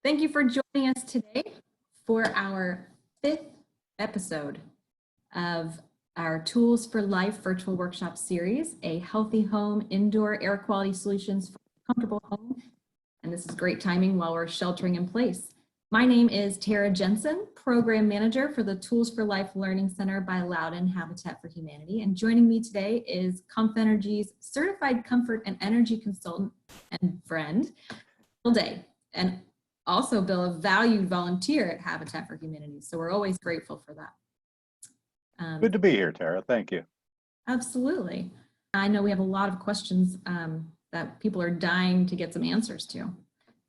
Thank you for joining us today for our 5th episode of our Tools for Life virtual workshop series, a healthy home indoor air quality solutions for a comfortable home. And this is great timing while we're sheltering in place. My name is Tara Jensen, Program Manager for the Tools for Life Learning Center by Loudoun Habitat for Humanity. And joining me today is Comfenergy's Certified Comfort and Energy Consultant and friend, Bill Day. And also, Bill, a valued volunteer at Habitat for Humanity. So we're always grateful for that. Good to be here, Tara. Thank you. Absolutely. I know we have a lot of questions that people are dying to get some answers to.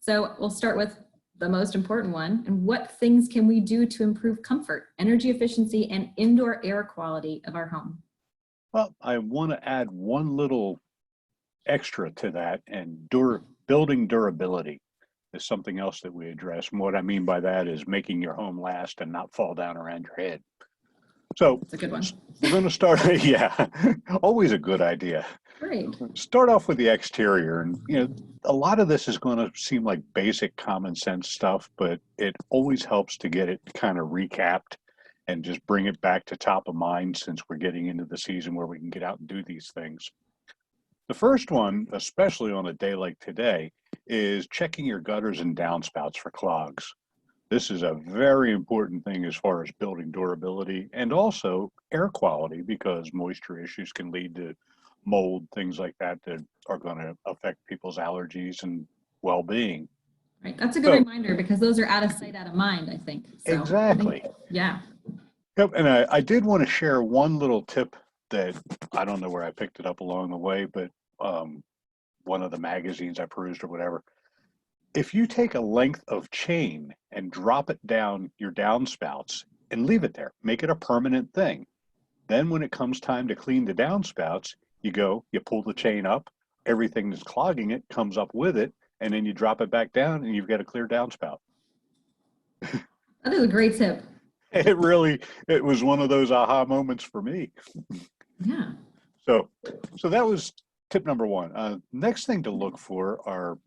So we'll start with the most important one. And what things can we do to improve comfort, energy efficiency, and indoor air quality of our home? Well, I want to add one little extra to that, and building durability is something else that we address. And what I mean by that is making your home last and not fall down around your head. So it's a good one. We're going to start, yeah, always a good idea. Great. Start off with the exterior. And, a lot of this is going to seem like basic common sense stuff, but it always helps to get it kind of recapped and just bring it back to top of mind since we're getting into the season where we can get out and do these things. The first one, especially on a day like today, is checking your gutters and downspouts for clogs. This is a very important thing as far as building durability and also air quality, because moisture issues can lead to mold, things like that are going to affect people's allergies and well-being. Right. That's a good reminder, because those are out of sight, out of mind, I think. So, exactly. Yeah. Yep. And I did want to share one little tip that I don't know where I picked it up along the way, but one of the magazines I perused or whatever. If you take a length of chain and drop it down your downspouts and leave it there, make it a permanent thing. Then when it comes time to clean the downspouts, you pull the chain up, everything that's clogging it comes up with it, and then you drop it back down and you've got a clear downspout. That is a great tip. It was one of those aha moments for me. Yeah. So that was tip number one. Next thing to look for are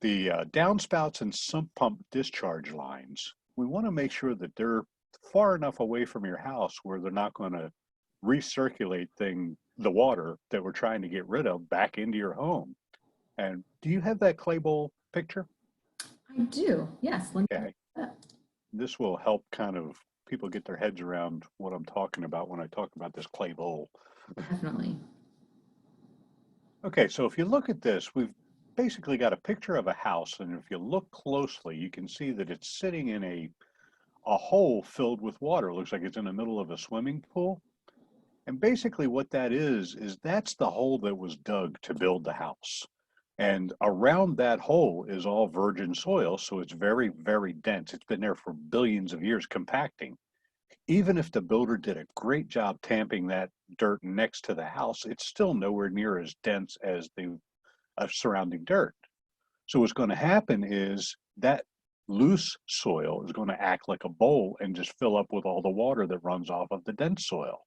the downspouts and sump pump discharge lines. We want to make sure that they're far enough away from your house where they're not going to recirculate the water that we're trying to get rid of back into your home. And do you have that clay bowl picture? I do, yes. Okay. This will help kind of people get their heads around what I'm talking about when I talk about this clay bowl. Definitely. Okay, so if you look at this, we've basically got a picture of a house, and if you look closely, you can see that it's sitting in a hole filled with water. It looks like it's in the middle of a swimming pool. And basically what that is that's the hole that was dug to build the house. And around that hole is all virgin soil, so it's very, very dense. It's been there for billions of years compacting. Even if the builder did a great job tamping that dirt next to the house, it's still nowhere near as dense as the surrounding dirt. So what's going to happen is that loose soil is going to act like a bowl and just fill up with all the water that runs off of the dense soil.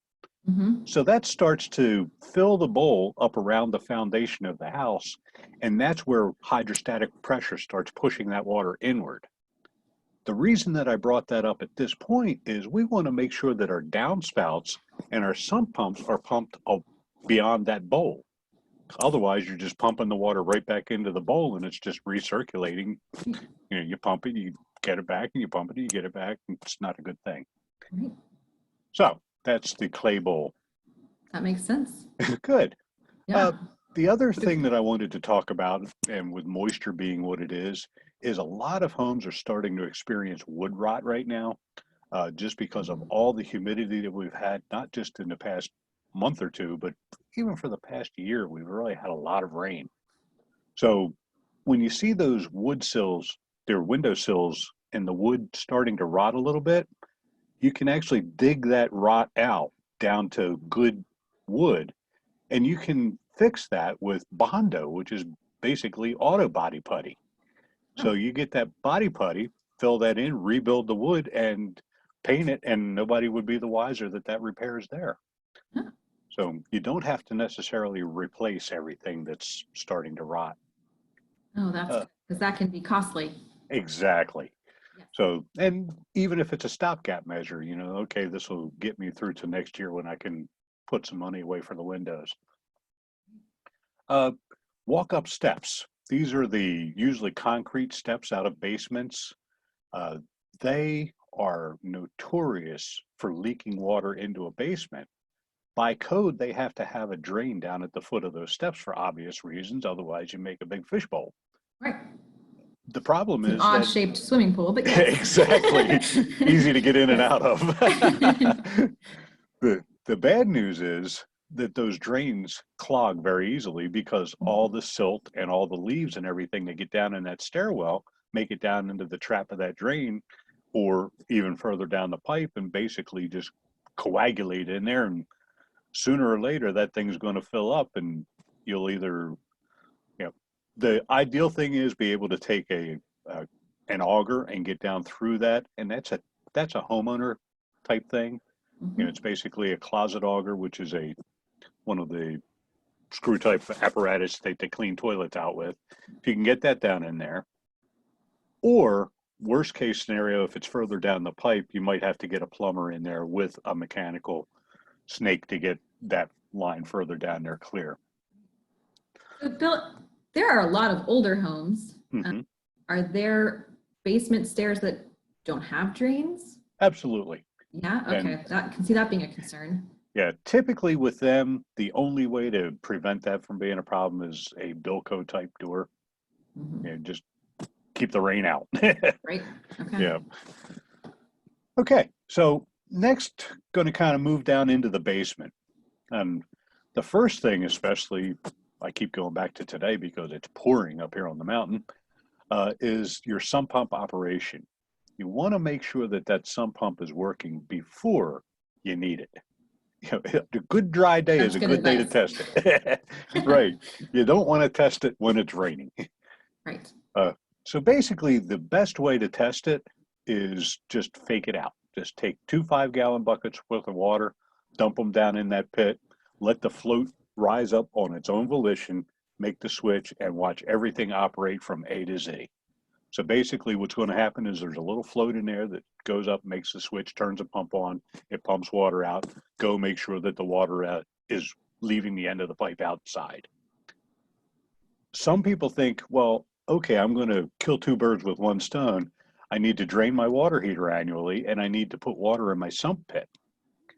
Mm-hmm. So that starts to fill the bowl up around the foundation of the house, and that's where hydrostatic pressure starts pushing that water inward. The reason that I brought that up at this point is we want to make sure that our downspouts and our sump pumps are pumped beyond that bowl. Otherwise, you're just pumping the water right back into the bowl, and it's just recirculating. You pump it, you get it back, and you pump it, you get it back. It's not a good thing. Right. So that's the clay bowl. That makes sense. Good. Yeah. The other thing that I wanted to talk about, and with moisture being what it is a lot of homes are starting to experience wood rot right now, just because of all the humidity that we've had, not just in the past month or two, but even for the past year. We've really had a lot of rain. So when you see those wood sills, their window sills, and the wood starting to rot a little bit, you can actually dig that rot out down to good wood, and you can fix that with Bondo, which is basically auto body putty. So you get that body putty, fill that in, rebuild the wood, and paint it, and nobody would be the wiser that repair is there. Huh. So you don't have to necessarily replace everything that's starting to rot. Oh, that's because that can be costly. Exactly. Yeah. So, and even if it's a stopgap measure, okay, this will get me through to next year when I can put some money away for the windows. Uh, Walk up steps. These are the usually concrete steps out of basements. Uh, they are notorious for leaking water into a basement. By code, they have to have a drain down at the foot of those steps for obvious reasons. Otherwise, you make a big fishbowl. Right. The problem It's an is odd that shaped swimming pool, but yes. exactly easy to get in and Yes. out of. The bad news is that those drains clog very easily because all the silt and all the leaves and everything that get down in that stairwell make it down into the trap of that drain or even further down the pipe and basically just coagulate in there. And sooner or later, that thing's going to fill up and you'll either, you know, the ideal thing is be able to take an auger and get down through that. And that's a homeowner type thing. Mhm. It's basically a closet auger, which is one of the screw type apparatus that they clean toilets out with. If you can get that down in there, or worst case scenario, if it's further down the pipe, you might have to get a plumber in there with a mechanical snake to get that line further down there clear. So Bill, there are a lot of older homes. Hmm. Are there basement stairs that don't have drains? Absolutely. Yeah, And okay. That can see that being a concern. yeah, typically with them, the only way to prevent that from being a problem is a Bilco type door. Mhm. Just keep the rain out. Right. Okay. Yeah. Okay. So next, going to kind of move down into the basement. And the first thing, especially, I keep going back to today because it's pouring up here on the mountain, is your sump pump operation. You want to make sure that that sump pump is working before you need it. A good dry day is That's a good good day to advice. test it. Right. You don't want to test it when it's raining. Right. Uh, so basically, the best way to test it is just fake it out. Just take 2 5-gallon buckets worth of water, dump them down in that pit, let the float rise up on its own volition, make the switch, and watch everything operate from A to Z. So basically, what's going to happen is there's a little float in there that goes up, makes the switch, turns a pump on, it pumps water out. Go make sure that the water is leaving the end of the pipe outside. Some people think, well, okay, I'm going to kill two birds with one stone. I need to drain my water heater annually and I need to put water in my sump pit.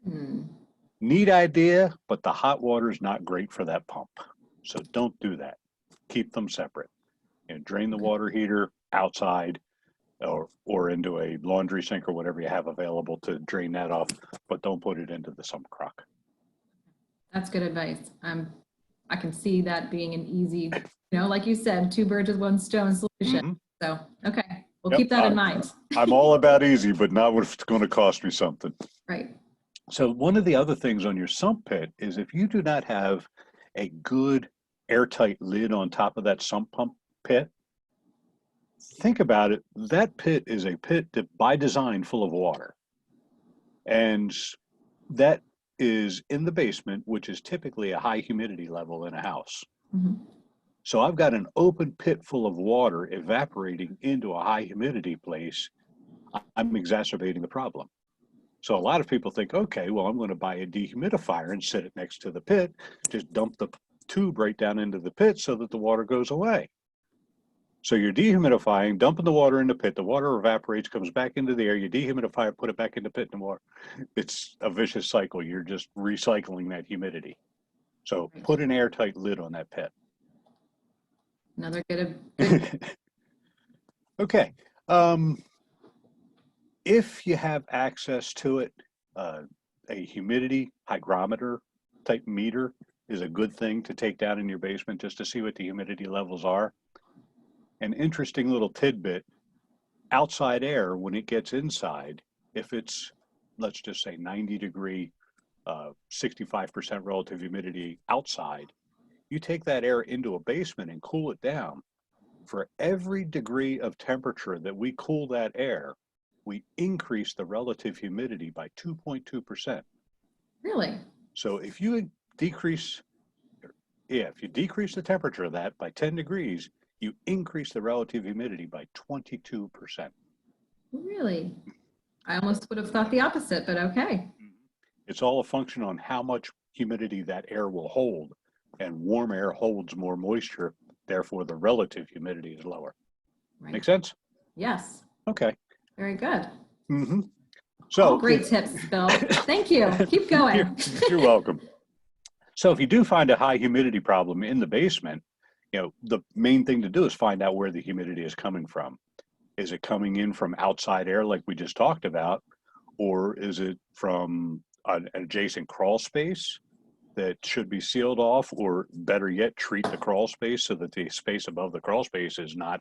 Hmm. Neat idea, but the hot water is not great for that pump. So don't do that. Keep them separate. Drain the Okay. water heater outside or into a laundry sink or whatever you have available to drain that off, but don't put it into the sump crock. That's good advice. I can see that being an easy, like you said, two birds with one stone solution. Mm-hmm. So, okay, we'll Yep. keep that in mind. I'm all about easy, but not if it's going to cost me something. Right. So one of the other things on your sump pit is if you do not have a good airtight lid on top of that sump pump pit, think about it. That pit is a pit that by design full of water. And that is in the basement, which is typically a high humidity level in a house. Mhm. So I've got an open pit full of water evaporating into a high humidity place. I'm exacerbating the problem. So a lot of people think, okay, well, I'm going to buy a dehumidifier and sit it next to the pit, just dump the tube right down into the pit so that the water goes away. So you're dehumidifying, dumping the water in the pit, the water evaporates, comes back into the air, you dehumidify it, put it back in the pit and the water. It's a vicious cycle. You're just recycling that humidity. So Right. put an airtight lid on that pit. Another good. Okay. If you have access to it, a humidity hygrometer type meter is a good thing to take down in your basement just to see what the humidity levels are. An interesting little tidbit, outside air, when it gets inside, if it's, let's just say 90-degree, 65% relative humidity outside, you take that air into a basement and cool it down. For every degree of temperature that we cool that air, we increase the relative humidity by 2.2%. Really? So if you decrease the temperature of that by 10 degrees, you increase the relative humidity by 22%. Really? I almost would have thought the opposite, but okay. It's all a function on how much humidity that air will hold, and warm air holds more moisture, therefore the relative humidity is lower. Right. Make sense? Yes. Okay. Very good. Mm-hmm. All So great tips, Bill. Thank you. Keep going. You're welcome. So if you do find a high humidity problem in the basement, the main thing to do is find out where the humidity is coming from. Is it coming in from outside air like we just talked about, or is it from an adjacent crawl space that should be sealed off, or better yet, treat the crawl space so that the space above the crawl space is not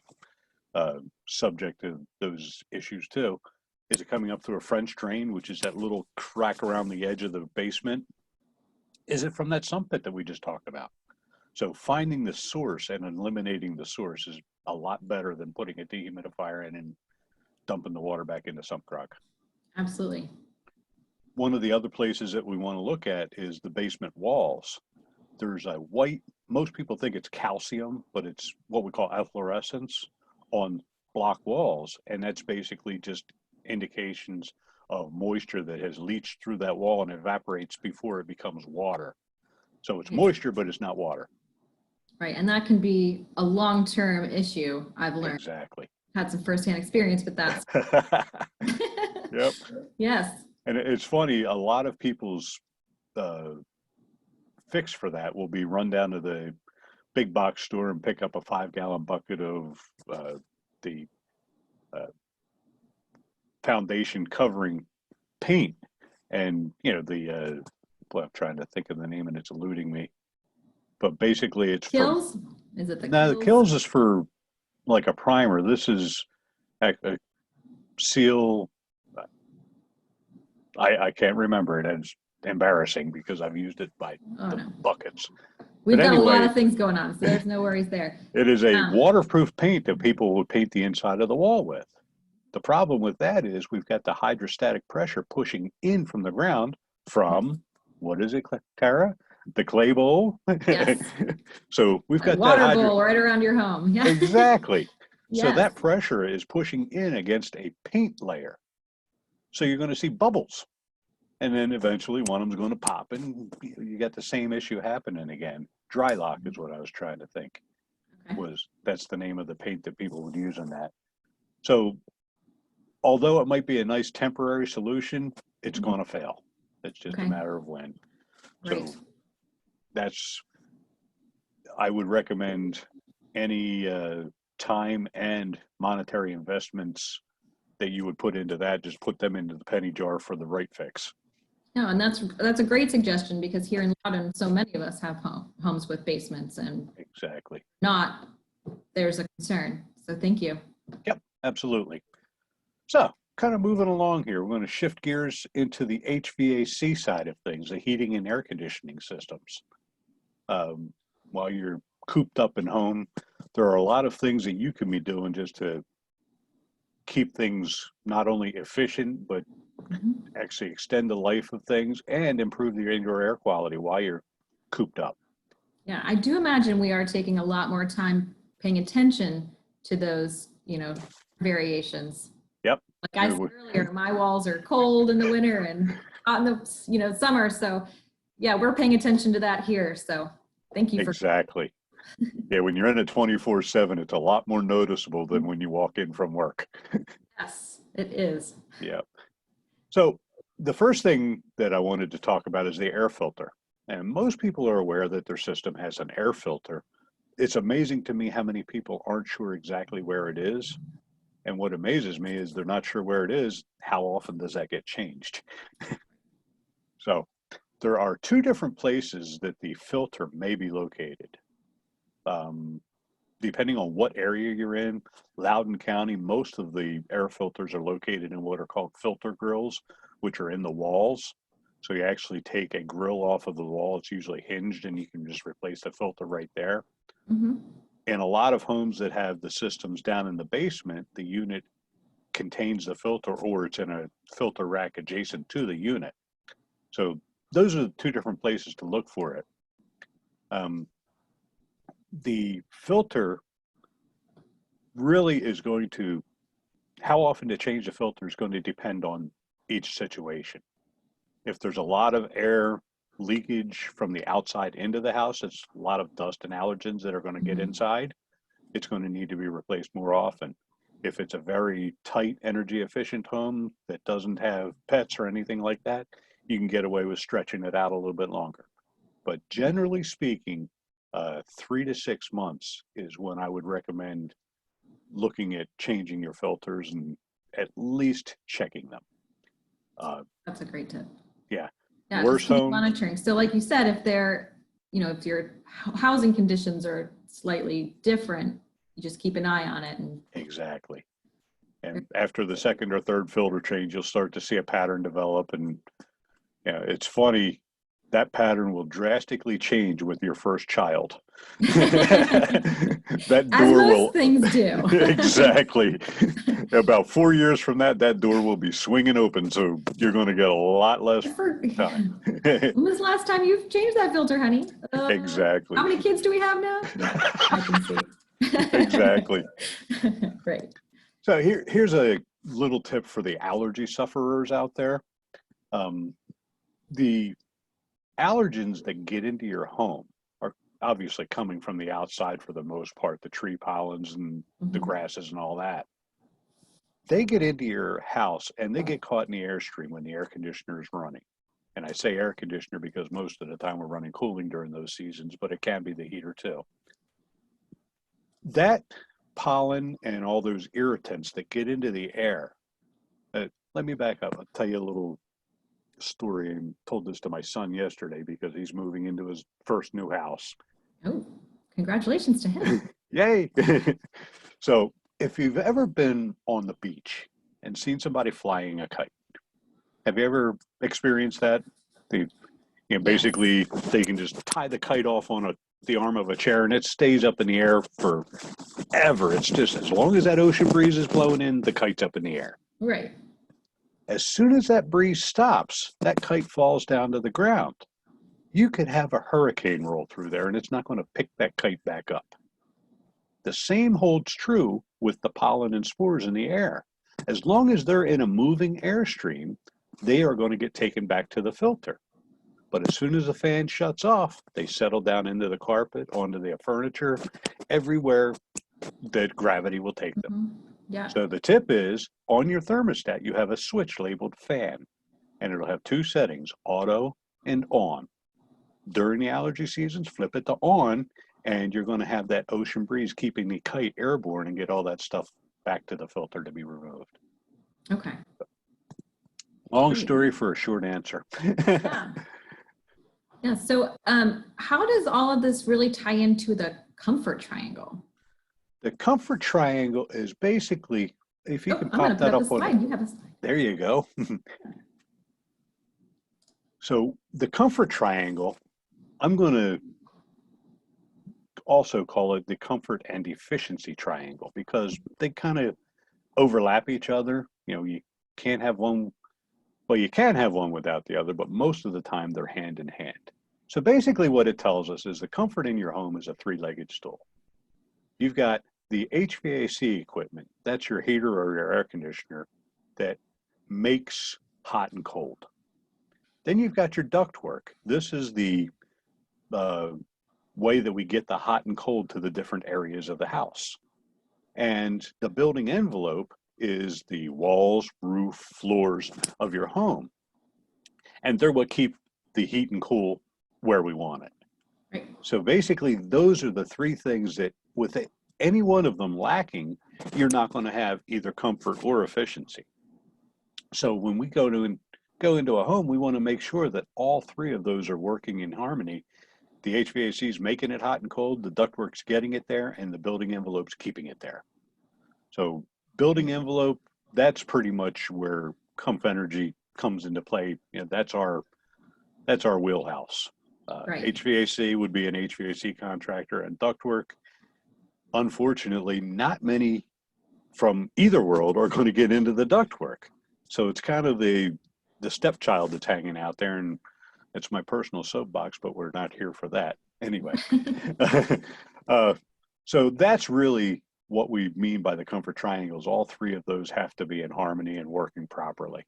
subject to those issues too? Is it coming up through a French drain, which is that little crack around the edge of the basement? Is it from that sump pit that we just talked about? So finding the source and eliminating the source is a lot better than putting a dehumidifier in and dumping the water back into sump crock. Absolutely. One of the other places that we want to look at is the basement walls. There's a white, most people think it's calcium, but it's what we call efflorescence on block walls. And that's basically just indications of moisture that has leached through that wall and evaporates before it becomes water. So it's moisture, but it's not water. Right. And that can be a long-term issue, I've learned. Exactly. Had some firsthand experience with that. Yep. Yes. And it's funny, a lot of people's fix for that will be run down to the big box store and pick up a 5-gallon bucket of the foundation covering paint. And, well, I'm trying to think of the name and it's eluding me. But basically it's Kills? Is it the no, Kills? the Kills is for like a primer. This is a seal. I can't remember it. It's embarrassing because I've used it by buckets. We've got anyway, a lot of things going on, so there's no worries there. It is a waterproof paint that people would paint the inside of the wall with. The problem with that is we've got the hydrostatic pressure pushing in from the ground from, what is it, Tara? The clay bowl? Yes. So we've got water that bowl right around your home. Yeah. Exactly. Yes. So that pressure is pushing in against a paint layer. So you're going to see bubbles. And then eventually one of them's going to pop and you get the same issue happening again. Dry lock is what I was trying to think. Okay. That's the name of the paint that people would use on that. So although it might be a nice temporary solution, it's going to fail. It's just a matter of when. Right. So I would recommend any time and monetary investments that you would put into that, just put them into the penny jar for the right fix. No, and that's a great suggestion because here in Loudon, so many of us have homes with basements and exactly there's a concern. So thank you. Yep, absolutely. So kind of moving along here, we're going to shift gears into the HVAC side of things, the heating and air conditioning systems. While you're cooped up in home, there are a lot of things that you can be doing just to keep things not only efficient, but actually extend the life of things and improve your indoor air quality while you're cooped up. Yeah, I do imagine we are taking a lot more time paying attention to those, variations. Yep. Like I said earlier, my walls are cold in the winter and hot in the, summer. So yeah, we're paying attention to that here. So thank you for. Exactly. Yeah, when you're in it 24/7, it's a lot more noticeable than when you walk in from work. Yes, it is. Yeah. So the first thing that I wanted to talk about is the air filter. And most people are aware that their system has an air filter. It's amazing to me how many people aren't sure exactly where it is. And what amazes me is they're not sure where it is. How often does that get changed? So there are two different places that the filter may be located. Depending on what area you're in, Loudoun County, most of the air filters are located in what are called filter grills, which are in the walls. So you actually take a grill off of the wall. It's usually hinged and you can just replace the filter right there. In a lot of homes that have the systems down in the basement, the unit contains the filter or it's in a filter rack adjacent to the unit. So those are the two different places to look for it. The filter really is going to, how often to change the filter is going to depend on each situation. If there's a lot of air leakage from the outside into the house, it's a lot of dust and allergens that are going to get Mhm. inside. It's going to need to be replaced more often. If it's a very tight, energy efficient home that doesn't have pets or anything like that, you can get away with stretching it out a little bit longer. But generally speaking, 3 to 6 months is when I would recommend looking at changing your filters and at least checking them. Uh, That's a great tip. yeah, Yeah, just worse keep homes, monitoring. So like you said, if they're, if your housing conditions are slightly different, you just keep an eye on it. And exactly. And after the second or third filter change, you'll start to see a pattern develop. And it's funny, that pattern will drastically change with your first child. That as door most will, things do. exactly. About 4 years from that, that door will be swinging open. So you're going to get a lot less time. When was the last time you've changed that filter, honey? How Exactly. many kids do we have now? I can see. Exactly. Right. So here's a little tip for the allergy sufferers out there. Um, the allergens that get into your home are obviously coming from the outside for the most part, the tree pollens and the Mhm. grasses and all that. They get into your house and they get caught in the airstream when the air conditioner is running. And I say air conditioner because most of the time we're running cooling during those seasons, but it can be the heater too. That pollen and all those irritants that get into the air. Let me back up. I'll tell you a little story, and told this to my son yesterday because he's moving into his first new house. Oh, congratulations to him. Yay! So if you've ever been on the beach and seen somebody flying a kite, have you ever experienced that? They, Yes. basically they can just tie the kite off on the arm of a chair and it stays up in the air forever. It's just as long as that ocean breeze is blowing in, the kite's up in the air. Right. As soon as that breeze stops, that kite falls down to the ground. You could have a hurricane roll through there and it's not going to pick that kite back up. The same holds true with the pollen and spores in the air. As long as they're in a moving airstream, they are going to get taken back to the filter. But as soon as the fan shuts off, they settle down into the carpet, onto the furniture, everywhere that gravity will take them. Mhm. Yeah. So the tip is, on your thermostat, you have a switch labeled fan, and it'll have two settings, auto and on. During the allergy seasons, flip it to on, and you're going to have that ocean breeze keeping the kite airborne and get all that stuff back to the filter to be removed. Okay. Long Great. story for a short answer. Yeah. Yeah. So, how does all of this really tie into the comfort triangle? The comfort triangle is basically, if you Oh, can I'm going pop to put that up the up on the, slide. You have a slide. there you go. So the comfort triangle, I'm going to also call it the comfort and efficiency triangle because they kind of overlap each other. You can't have one, well, you can have one without the other, but most of the time they're hand in hand. So basically what it tells us is the comfort in your home is a three-legged stool. You've got the HVAC equipment, that's your heater or your air conditioner that makes hot and cold. Then you've got your ductwork. This is the uh, way that we get the hot and cold to the different areas of the house. And the building envelope is the walls, roof, floors of your home. And they're what keep the heat and cool where we want it. Right. So basically, those are the three things that with any one of them lacking, you're not going to have either comfort or efficiency. So when we go into a home, we want to make sure that all three of those are working in harmony. The HVAC is making it hot and cold, the ductwork's getting it there, and the building envelope's keeping it there. So building envelope, that's pretty much where Comfenergy comes into play. That's our wheelhouse. Right. HVAC would be an HVAC contractor, and ductwork, unfortunately, not many from either world are going to get into the ductwork. So it's kind of the stepchild that's hanging out there, and it's my personal soapbox, but we're not here for that anyway. So that's really what we mean by the comfort triangles, all three of those have to be in harmony and working properly.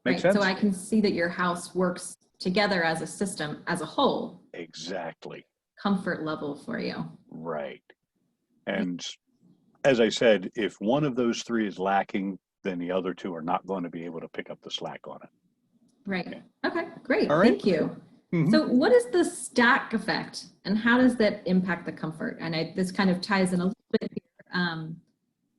Make Right. So sense? I can see that your house works together as a system, as a whole, Exactly. comfort level for you. Right. Right. And as I said, if one of those three is lacking, then the other two are not going to be able to pick up the slack on it. Right. Okay, All great. right. Thank you. Mhm. So what is the stack effect and how does that impact the comfort? And this kind of ties in a little bit here.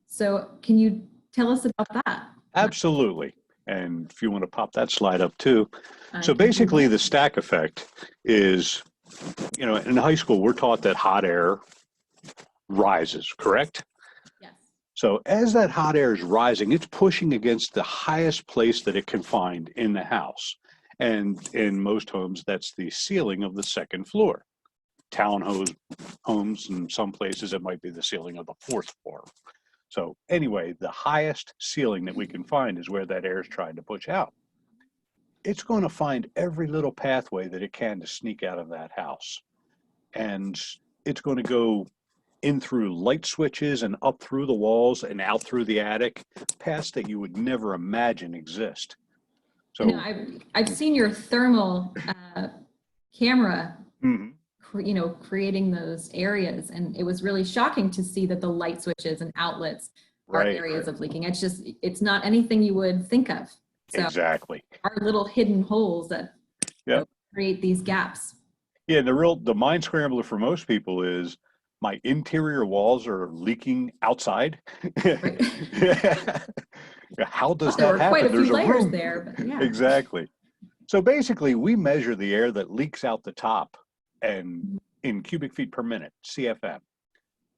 So can you tell us about that? Absolutely. And if you want to pop that slide up too. I So can do basically, that. the stack effect is, in high school, we're taught that hot air rises, correct? Yes. So as that hot air is rising, it's pushing against the highest place that it can find in the house. And in most homes, that's the ceiling of the second floor. Homes, in some places, it might be the ceiling of the fourth floor. So anyway, the highest ceiling that we can find is where that air is trying to push out. It's going to find every little pathway that it can to sneak out of that house. And it's going to go in through light switches and up through the walls and out through the attic, paths that you would never imagine exist. I know So, I've seen your thermal camera, mhm, creating those areas, and it was really shocking to see that the light switches and outlets are right, areas of leaking. It's not anything you would think of. So exactly. are little hidden holes that Yeah. create these gaps. Yeah, the mind scrambler for most people is my interior walls are leaking outside. Right. How does Thought there that were quite happen? a few There's a layers room. there, but yeah. Exactly. So basically, we measure the air that leaks out the top and in cubic feet per minute, CFM.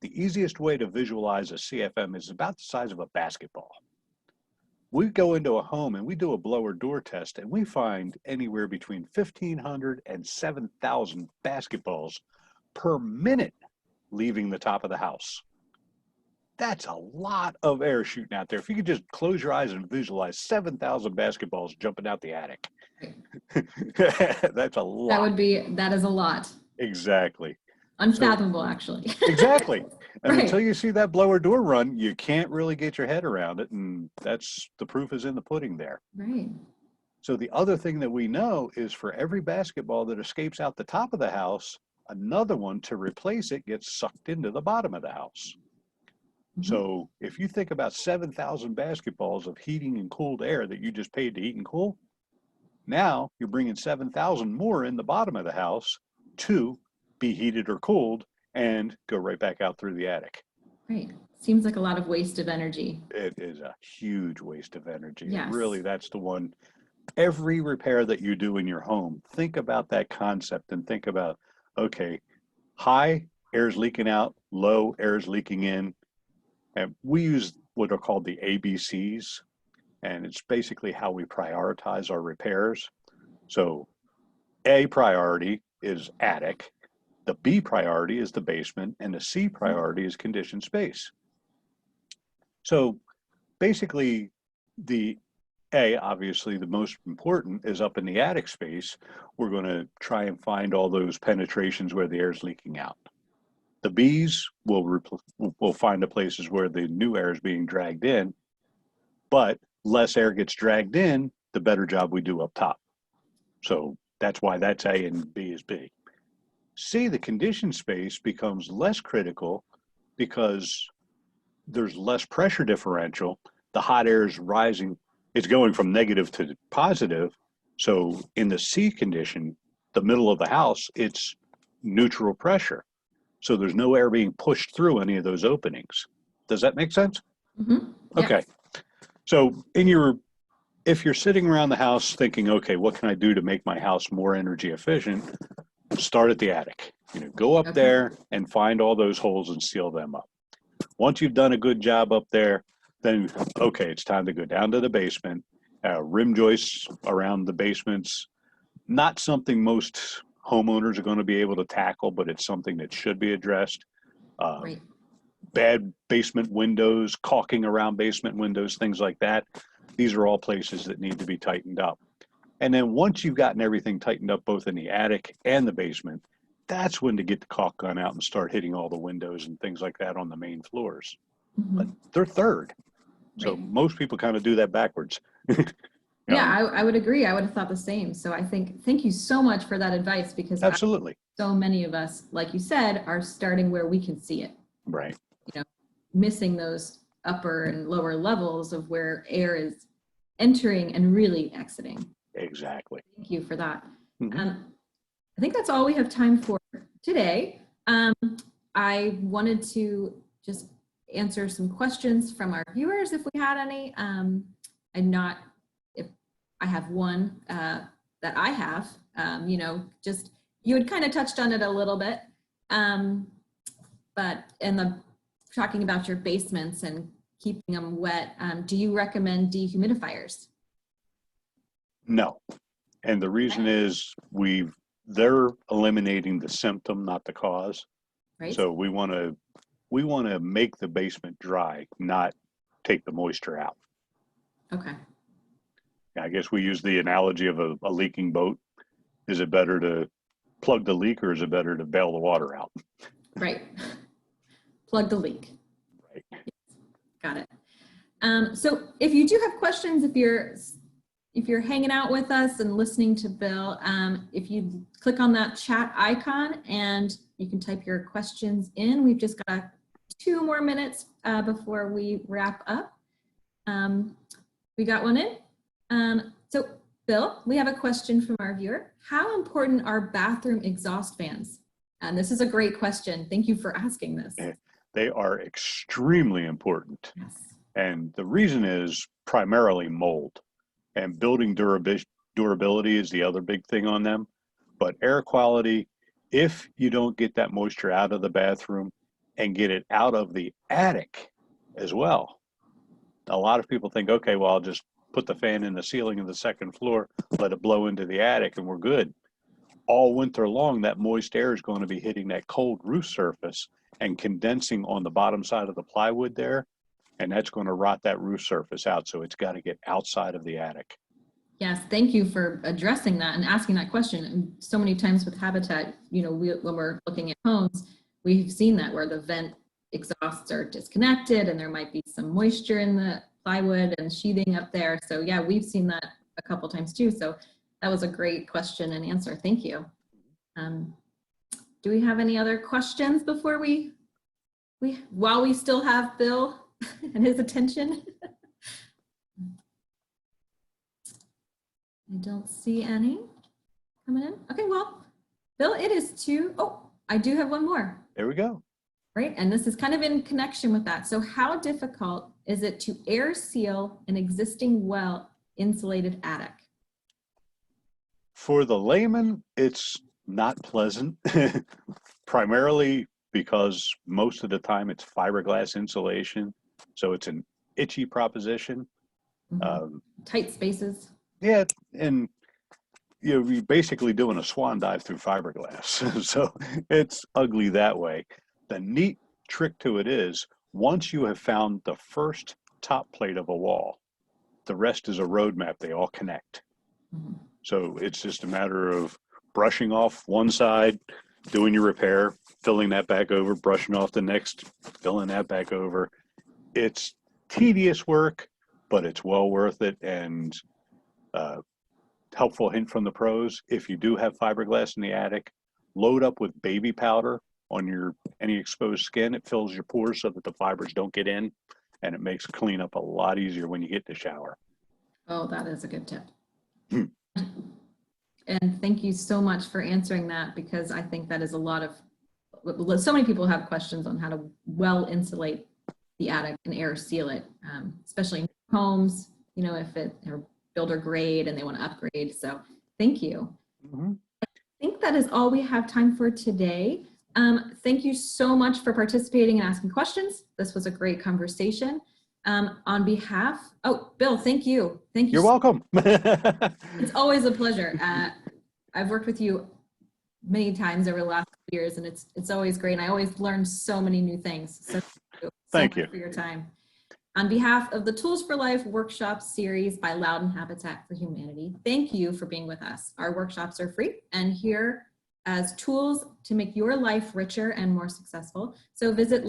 The easiest way to visualize a CFM is about the size of a basketball. We go into a home and we do a blower door test and we find anywhere between 1,500 and 7,000 basketballs per minute leaving the top of the house. That's a lot of air shooting out there. If you could just close your eyes and visualize 7,000 basketballs jumping out the attic. That's a lot. That is a lot. Exactly. Unfathomable, actually. Exactly. And Right. until you see that blower door run, you can't really get your head around it. And that's the proof is in the pudding there. Right. So the other thing that we know is for every basketball that escapes out the top of the house, another one to replace it gets sucked into the bottom of the house. Mhm. So if you think about 7,000 basketballs of heating and cooled air that you just paid to heat and cool, now you're bringing 7,000 more in the bottom of the house to be heated or cooled and go right back out through the attic. Right. Seems like a lot of waste of energy. It is a huge waste of energy. Yes. And really, that's the one. Every repair that you do in your home, think about that concept and think about, okay, high, air's leaking out, low, air's leaking in. And we use what are called the ABCs, and it's basically how we prioritize our repairs. So A priority is attic, the B priority is the basement, and the C priority is conditioned space. So basically, the A, obviously the most important, is up in the attic space. We're going to try and find all those penetrations where the air is leaking out. The B's will find the places where the new air is being dragged in, but less air gets dragged in, the better job we do up top. So that's why that's A and B is B. C, the conditioned space becomes less critical because there's less pressure differential. The hot air is rising. It's going from negative to positive. So in the C condition, the middle of the house, it's neutral pressure. So there's no air being pushed through any of those openings. Does that make sense? Mm-hmm. Yeah. Okay. So if you're sitting around the house thinking, okay, what can I do to make my house more energy efficient? Start at the attic. Go up there and find all those holes and seal them up. Once you've done a good job up there, then, okay, it's time to go down to the basement. Rim joists around the basements, not something most homeowners are going to be able to tackle, but it's something that should be addressed. Right. Bad basement windows, caulking around basement windows, things like that. These are all places that need to be tightened up. And then once you've gotten everything tightened up, both in the attic and the basement, that's when to get the caulk gun out and start hitting all the windows and things like that on the main floors. but they're third. So Right. most people kind of do that backwards. Yeah, I would agree. I would have thought the same. So I think, thank you so much for that advice, because Absolutely. so many of us, like you said, are starting where we can see it, Right. missing those upper and lower levels of where air is entering and really exiting. Exactly. Thank you for that. Mm-hmm. I think that's all we have time for today. I wanted to just answer some questions from our viewers if we had any. If I have one that I have, just you had kind of touched on it a little bit, but talking about your basements and keeping them wet, do you recommend dehumidifiers? No. And the reason is they're eliminating the symptom, not the cause. Right. So we want to make the basement dry, not take the moisture out. Okay. I guess we use the analogy of a leaking boat. Is it better to plug the leak, or is it better to bail the water out? Right. Plug the leak. Right. Got it. So if you do have questions, if you're hanging out with us and listening to Bill, if you click on that chat icon and you can type your questions in. We've just got 2 more minutes before we wrap up. We got one in. So Bill, we have a question from our viewer. How important are bathroom exhaust fans? And this is a great question. Thank you for asking this. They are extremely important. Yes. And the reason is primarily mold, and building durability is the other big thing on them. But air quality, if you don't get that moisture out of the bathroom and get it out of the attic as well. A lot of people think, okay, well, I'll just put the fan in the ceiling of the second floor, let it blow into the attic, and we're good. All winter long, that moist air is going to be hitting that cold roof surface and condensing on the bottom side of the plywood there, and that's going to rot that roof surface out. So it's got to get outside of the attic. Yes, thank you for addressing that and asking that question. And so many times with Habitat, when we're looking at homes, we've seen that where the vent exhausts are disconnected and there might be some moisture in the plywood and sheathing up there. So yeah, we've seen that a couple times too. So that was a great question and answer. Thank you. Do we have any other questions before while we still have Bill and his attention? I don't see any coming in. Okay, well, Bill, it is 2. Oh, I do have one more. There we go. Right, and this is kind of in connection with that. So how difficult is it to air seal an existing well insulated attic? For the layman, it's not pleasant, primarily because most of the time it's fiberglass insulation. So it's an itchy proposition. Tight spaces. Yeah, and you're basically doing a swan dive through fiberglass. So it's ugly that way. The neat trick to it is, once you have found the first top plate of a wall, the rest is a roadmap. They all connect. So it's just a matter of brushing off one side, doing your repair, filling that back over, brushing off the next, filling that back over. It's tedious work, but it's well worth it. And helpful hint from the pros: if you do have fiberglass in the attic, load up with baby powder on any exposed skin. It fills your pores so that the fibers don't get in, and it makes cleanup a lot easier when you get to shower. Oh, that is a good tip. And thank you so much for answering that, because I think that is so many people have questions on how to well insulate the attic and air seal it, especially in homes, if they're builder grade and they want to upgrade. So thank you. I think that is all we have time for today. Thank you so much for participating and asking questions. This was a great conversation. On behalf, Bill, thank you. Thank you. You're welcome. It's always a pleasure. I've worked with you many times over the last few years, and it's always great. And I always learn so many new things. So thank you for your time. On behalf of the Tools for Life workshop series by Loudoun Habitat for Humanity, thank you for being with us. Our workshops are free and here as tools to make your life richer and more successful. So visit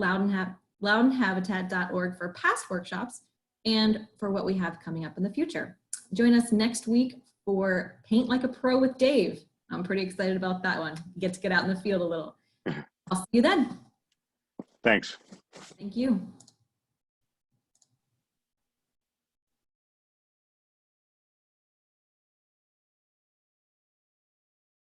loudonhabitat.org for past workshops and for what we have coming up in the future. Join us next week for Paint Like a Pro with Dave. I'm pretty excited about that one. Get to get out in the field a little. I'll see you then. Thanks. Thank you.